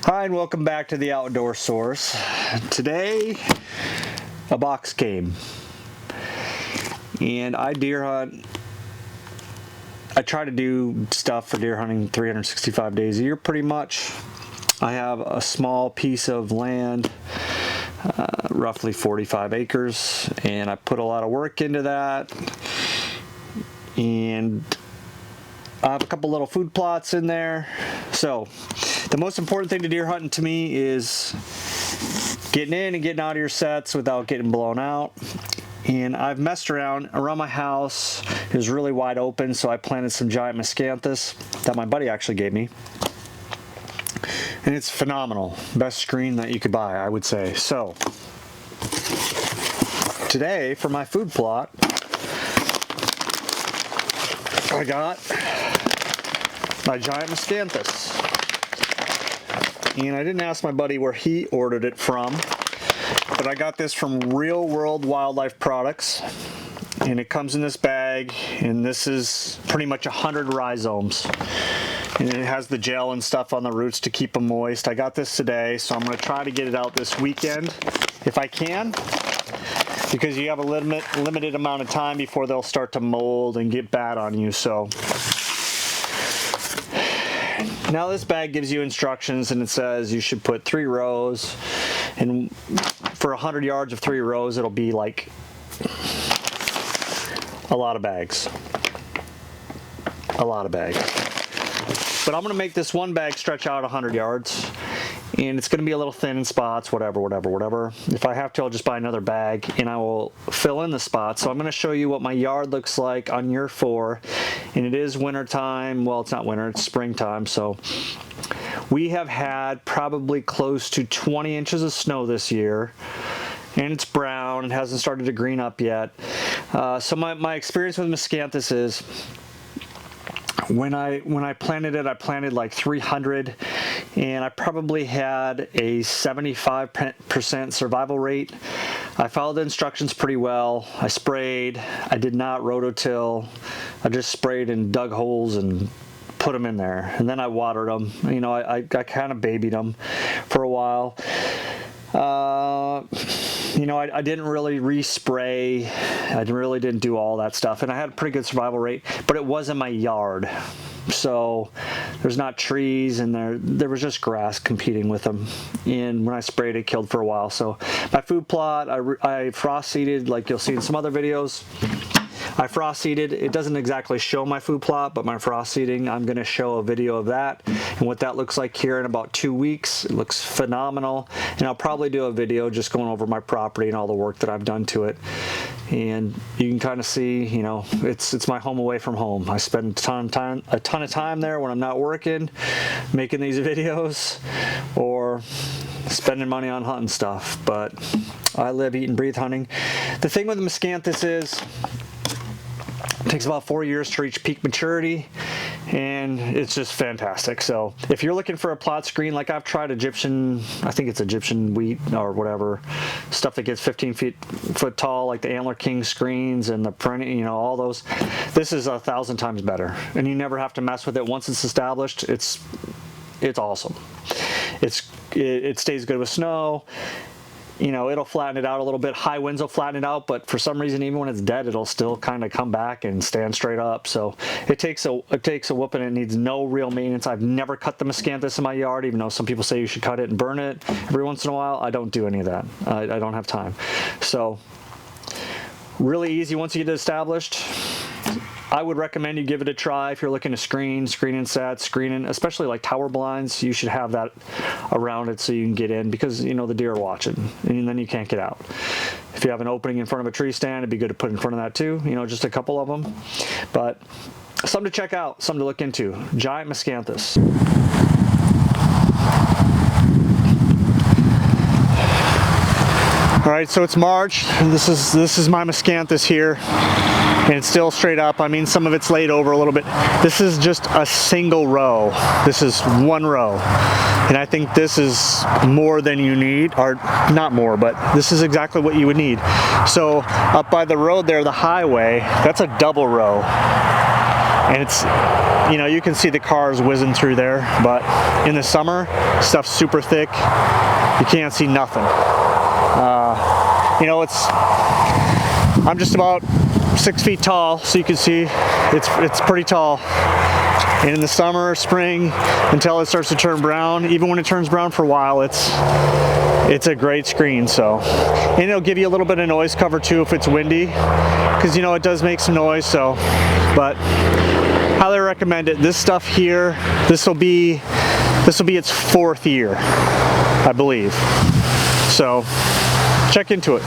Hi and welcome back to the Outdoor Source. Today, a box came, and I deer hunt. I try to do stuff for deer hunting 365 days a year pretty much. I have a small piece of land, roughly 45 acres, and I put a lot of work into that, and I have a couple little food plots in there. So the most important thing to deer hunting to me is getting in and getting out of your sets without getting blown out. And I've messed around my house. It was really wide open, so I planted some giant Miscanthus that my buddy actually gave me. And it's phenomenal. Best screen that you could buy, I would say. So today for my food plot, I got my giant Miscanthus. And I didn't ask my buddy where he ordered it from, but I got this from Real World Wildlife Products, and it comes in this bag, and this is pretty much 100 rhizomes, and it has the gel and stuff on the roots to keep them moist. I got this today, so I'm going to try to get it out this weekend if I can, because you have a limited amount of time before they'll start to mold and get bad on you. So now this bag gives you instructions, and it says you should put 3 rows, and for 100 yards of 3 rows it'll be like a lot of bags. But I'm going to make this one bag stretch out 100 yards, and it's going to be a little thin in spots, whatever. If I have to, I'll just buy another bag and I will fill in the spots. So I'm going to show you what my yard looks like on year 4, and it is winter time. Well, it's not winter, it's springtime. So we have had probably close to 20 inches of snow this year, and it's brown. It hasn't started to green up yet. So my experience with Miscanthus is, when I planted it, I planted like 300, and I probably had a 75% survival rate. I followed the instructions pretty well. I sprayed. I did not rototill. I just sprayed and dug holes and put them in there, and then I watered them. You know, I kind of babied them for a while. You know, I didn't really respray. I really didn't do all that stuff, and I had a pretty good survival rate, but it was in my yard, so there's not trees, and there was just grass competing with them, and when I sprayed, it killed for a while. So my food plot, I frost seeded, like you'll see in some other videos. I frost seeded. It doesn't exactly show my food plot, but my frost seeding, I'm going to show a video of that and what that looks like here in about 2 weeks. It looks phenomenal, and I'll probably do a video just going over my property and all the work that I've done to it. And you can kind of see, you know, it's my home away from home. I spend a ton of time there when I'm not working, making these videos or spending money on hunting stuff. But I live, eat, and breathe hunting. The thing with the Miscanthus is, it takes about 4 years to reach peak maturity, and it's just fantastic. So if you're looking for a plot screen, like I've tried Egyptian, I think it's Egyptian wheat or whatever, stuff that gets 15 foot tall, like the Antler King screens and the print, you know, all those. This is 1,000 times better, and you never have to mess with it. Once it's established, it's awesome. It stays good with snow. You know, it'll flatten it out a little bit. High winds will flatten it out, but for some reason, even when it's dead, it'll still kind of come back and stand straight up. So it takes a whooping. It needs no real maintenance. I've never cut the Miscanthus in my yard, even though some people say you should cut it and burn it every once in a while. I don't do any of that. I don't have time. So really easy once you get it established. I would recommend you give it a try if you're looking to screen in sets, especially like tower blinds. You should have that around it so you can get in, because, you know, the deer are watching, and then you can't get out. If you have an opening in front of a tree stand, it'd be good to put in front of that too, you know, just a couple of them. But something to check out, something to look into. Giant Miscanthus. All right, so it's March. This is my Miscanthus here, and it's still straight up. I mean, some of it's laid over a little bit. This is just a single row. This is one row, and I think this is more than you need, or not more, but this is exactly what you would need. So up by the road there, the highway, that's a double row, and you know, you can see the cars whizzing through there, but in the summer, stuff's super thick. You can't see nothing. You know, I'm just about 6 feet tall, so you can see it's pretty tall. And in the summer, spring, until it starts to turn brown, even when it turns brown for a while, it's a great screen. So, and it'll give you a little bit of noise cover too if it's windy, because you know it does make some noise. So, but highly recommend it. This stuff here, this will be its 4th year, I believe. So check into it.